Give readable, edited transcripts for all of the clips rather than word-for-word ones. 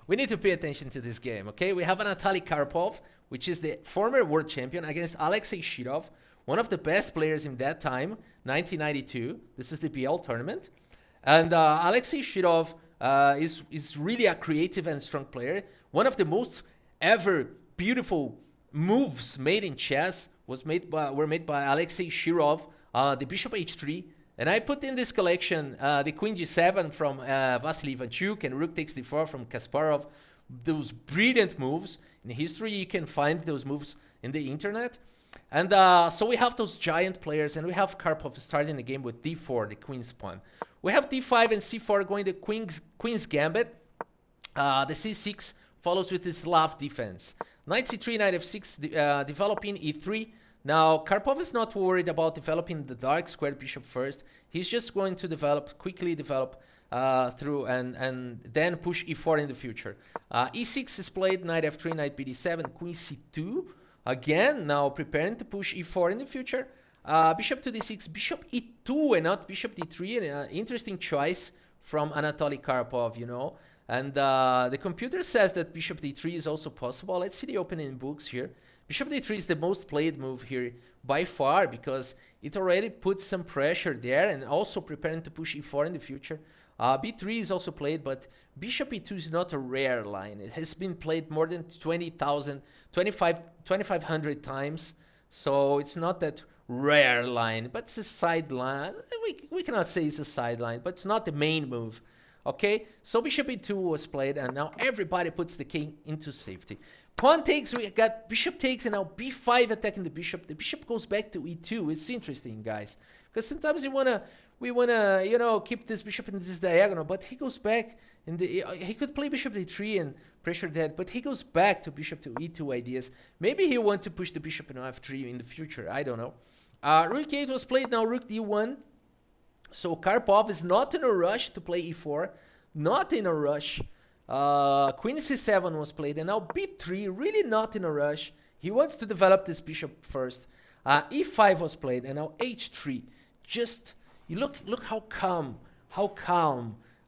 we need to pay attention to this game, okay? We have Anatoly Karpov, which is the former world champion, against Alexei Shirov, one of the best players in that time, 1992. This is the BL tournament. And Alexei Shirov is really a creative and strong player. One of the most ever beautiful moves made in chess were made by Alexei Shirov, the bishop h3. And I put in this collection the queen g7 from Vasily Ivanchuk and rook takes d4 from Kasparov. Those brilliant moves. In history, you can find those moves in the internet. And so we have those giant players, and we have Karpov starting the game with d4, the queen's pawn. We have d5 and c4 going the queen's gambit. The c6 follows with this Slav defense. Knight c3, knight f6, developing e3. Now, Karpov is not worried about developing the dark squared bishop first. He's just going to quickly develop through and then push e4 in the future. e6 is played, knight f3, knight bd7, queen c2. Again, now preparing to push e4 in the future. Bishop to d6, bishop e2 and not bishop d3. An interesting choice from Anatoly Karpov, you know. And the computer says that bishop d3 is also possible. Let's see the opening books here. Bishop d3 is the most played move here by far because it already puts some pressure there and also preparing to push e4 in the future. b3 is also played, but bishop e2 is not a rare line. It has been played more than 2,500 times, so it's not that rare line, but it's a side line. We cannot say it's a side line, but it's not the main move. Okay, so bishop e2 was played, and now everybody puts the king into safety. Pawn takes, we got bishop takes, and now b5 attacking the bishop. The bishop goes back to e2. It's interesting, guys, because sometimes we wanna, you know, keep this bishop in this diagonal, but he goes back in the. He could play bishop d3 and pressure that, but he goes back to bishop to e2 ideas. Maybe he wants to push the bishop in f3 in the future. I don't know. Rook e8 was played. Now rook d1. So Karpov is not in a rush to play e4. Not in a rush. Queen c7 was played, and now b3, really not in a rush. He wants to develop this bishop first. e5 was played, and now h3. Just you look how calm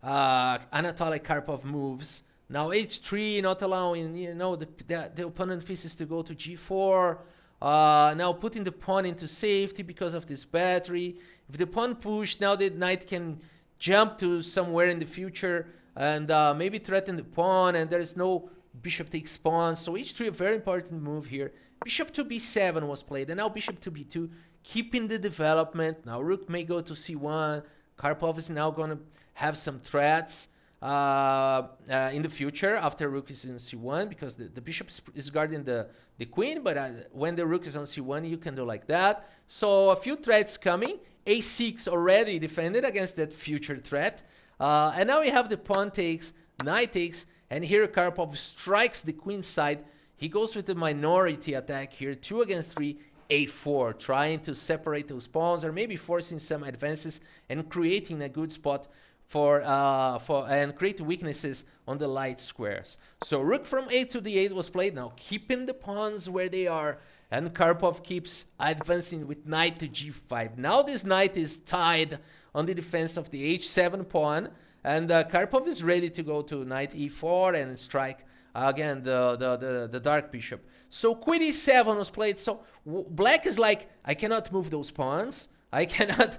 Anatoly Karpov moves. Now h3, not allowing, you know, the opponent pieces to go to g4. Now putting the pawn into safety because of this battery. If the pawn pushed, now the knight can jump to somewhere in the future and maybe threaten the pawn, and there is no bishop takes pawn. So h3, a very important move here. Bishop to b7 was played, and now bishop to b2, keeping the development. Now rook may go to c1. Karpov is now going to have some threats in the future after rook is in c1, because the bishop is guarding the queen, but when the rook is on c1, you can do like that. So a few threats coming. a6 already defended against that future threat. And now we have the pawn takes, knight takes, and here Karpov strikes the queen side. He goes with the minority attack here, 2 against 3, a4, trying to separate those pawns or maybe forcing some advances and creating a good spot and create weaknesses on the light squares. So rook from a to d8 was played, now keeping the pawns where they are, and Karpov keeps advancing with knight to g5. Now this knight is tied on the defense of the h7 pawn, and Karpov is ready to go to knight e4 and strike again the dark bishop. So queen e7 was played. So black is like, I cannot move those pawns. I cannot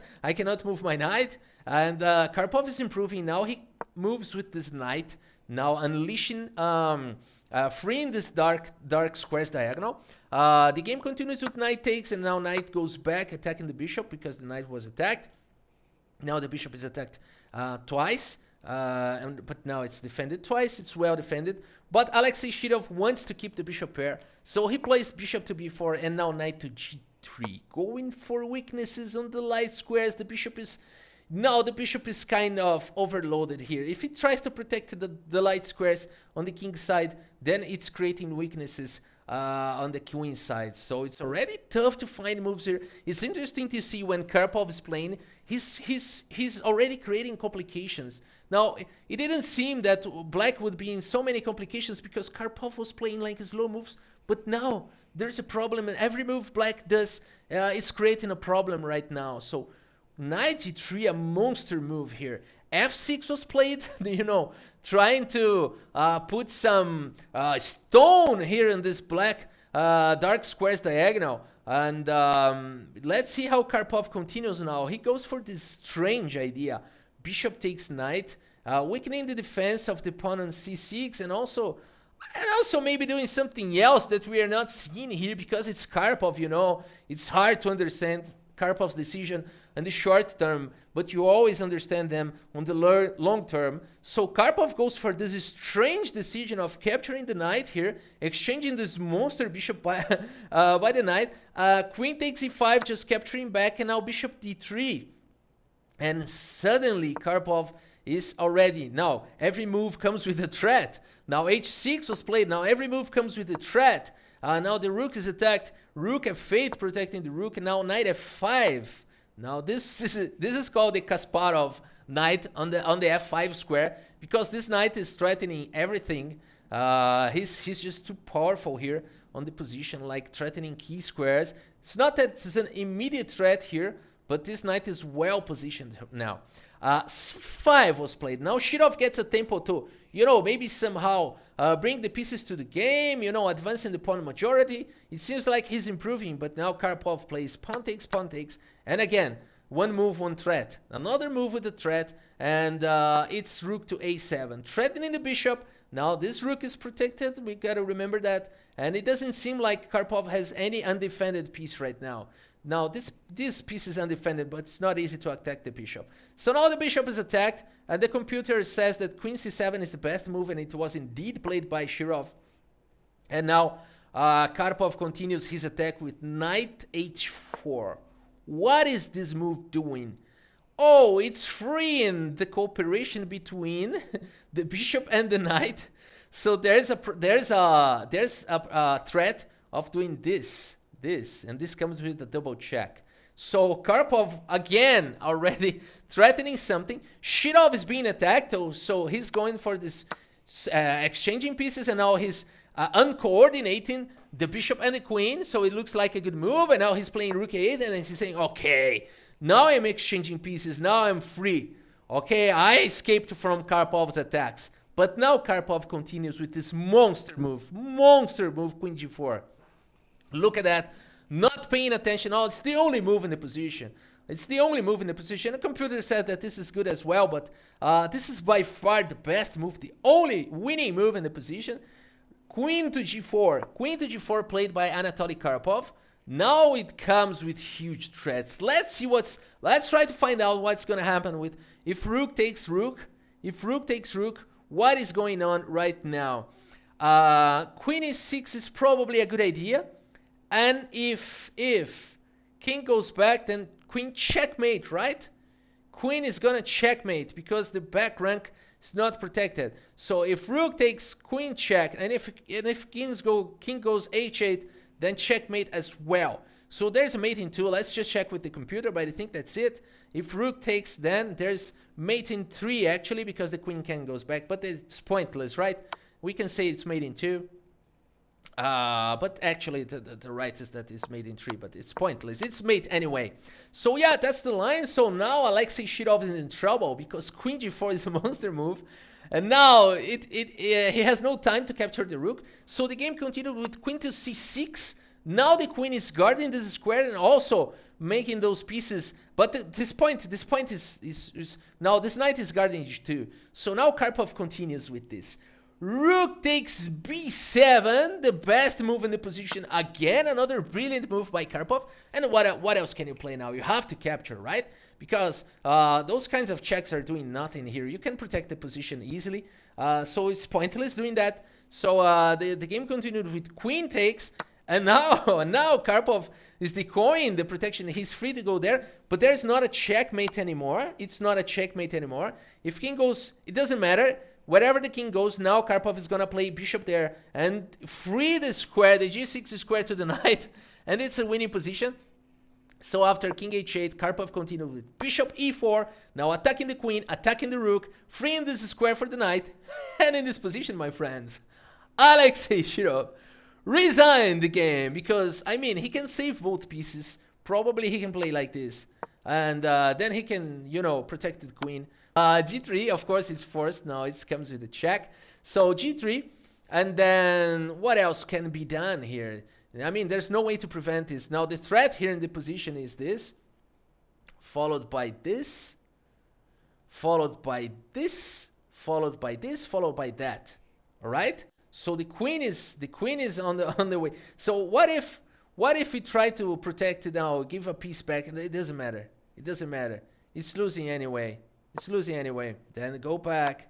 move my knight. And Karpov is improving. Now he moves with this knight, now unleashing, freeing this dark squares diagonal. The game continues with knight takes, and now knight goes back attacking the bishop because the knight was attacked. Now the bishop is attacked twice, but now it's defended twice. It's well defended. But Alexei Shirov wants to keep the bishop pair, so he plays bishop to b4 and now knight to g3, going for weaknesses on the light squares. The bishop is kind of overloaded here. If he tries to protect the light squares on the king side, then it's creating weaknesses on the queen side. So it's already tough to find moves here. It's interesting to see when Karpov is playing, he's already creating complications. Now, it didn't seem that black would be in so many complications because Karpov was playing like slow moves, but now there's a problem, and every move black does is creating a problem right now. So knight g3, a monster move here. f6 was played, trying to put some stone here in this black dark squares diagonal. And let's see how Karpov continues now. He goes for this strange idea. Bishop takes knight, weakening the defense of the pawn on c6, and also maybe doing something else that we are not seeing here because it's Karpov, It's hard to understand Karpov's decision in the short term, but you always understand them on the long term. So Karpov goes for this strange decision of capturing the knight here, exchanging this monster bishop by the knight. Queen takes e5, just capturing back, and now bishop d3. And suddenly Karpov is already, now every move comes with a threat. Now h6 was played, now every move comes with a threat. Now the rook is attacked, rook f8 protecting the rook, and now knight f5. Now this is called the Kasparov knight on the f5 square, because this knight is threatening everything. He's just too powerful here on the position, like threatening key squares. It's not that it's an immediate threat here, but this knight is well positioned now. c5 was played. Now Shirov gets a tempo to, maybe somehow bring the pieces to the game, advancing the pawn majority. It seems like he's improving, but now Karpov plays pawn takes, and again, one move, one threat. Another move with a threat, and it's rook to a7, threatening the bishop. Now this rook is protected, we gotta remember that, and it doesn't seem like Karpov has any undefended piece right now. Now this piece is undefended, but it's not easy to attack the bishop. So now the bishop is attacked, and the computer says that queen c7 is the best move, and it was indeed played by Shirov. And now Karpov continues his attack with knight h4. What is this move doing? Oh, it's freeing the cooperation between the bishop and the knight. So there's a threat of doing this, and this comes with a double check. So Karpov again already threatening something. Shirov is being attacked, so he's going for this exchanging pieces, and now he's uncoordinating the bishop and the queen. So it looks like a good move, and now he's playing rook a8, and he's saying, okay, now I'm exchanging pieces, now I'm free. Okay, I escaped from Karpov's attacks. But now Karpov continues with this monster move, queen g4. Look at that, not paying attention. Oh, it's the only move in the position. The computer said that this is good as well, but this is by far the best move, the only winning move in the position. Queen to g4 played by Anatoly Karpov. Now it comes with huge threats. Let's try to find out what's going to happen with if rook takes rook. What is going on right now? Queen e6 is probably a good idea. And if king goes back, then queen checkmate, right? Queen is gonna checkmate because the back rank is not protected. So if rook takes, queen check, and if king goes h8, then checkmate as well. So there's a mating too. Let's just check with the computer, but I think that's it. If rook takes, then there's mating 3 actually, because the queen can goes back, but it's pointless, right? We can say it's mating 2. But actually the right is that it's mate in 3, but it's pointless. It's mate anyway. So yeah, that's the line. So now Alexei Shirov is in trouble because queen g4 is a monster move. And now he has no time to capture the rook. So the game continued with queen to c6. Now the queen is guarding this square and also making those pieces. But this point is now this knight is guarding h2. So now Karpov continues with this. Rook takes b7, the best move in the position. Again, another brilliant move by Karpov. And what else can you play now? You have to capture, right? Because those kinds of checks are doing nothing here. You can protect the position easily. So it's pointless doing that. So the game continued with queen takes. And now Karpov is decoying the protection. He's free to go there. But there's not a checkmate anymore. It's not a checkmate anymore. If king goes, it doesn't matter. Wherever the king goes, now Karpov is going to play bishop there and free the square, the g6 square to the knight. And it's a winning position. So after king h8, Karpov continued with bishop e4. Now attacking the queen, attacking the rook, freeing this square for the knight. And in this position, my friends, Alexei Shirov resigned the game. Because, I mean, he can save both pieces. Probably he can play like this. And then he can, protect the queen. G3, of course, is forced. Now it comes with a check. So G3, and then what else can be done here? I mean, there's no way to prevent this. Now the threat here in the position is this, followed by this, followed by this, followed by this, followed by that. All right. So the queen is on the way. So what if we try to protect it now, give a piece back? It doesn't matter. It doesn't matter. It's losing anyway. It's losing anyway. Then go back.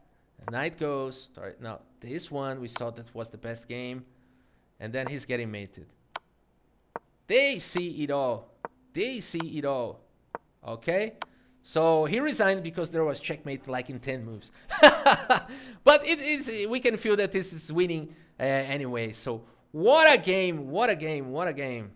Knight goes. Sorry. Now this one we saw that was the best game, and then he's getting mated. They see it all. They see it all. Okay. So he resigned because there was checkmate like in 10 moves. But we can feel that this is winning anyway. So what a game, what a game, what a game.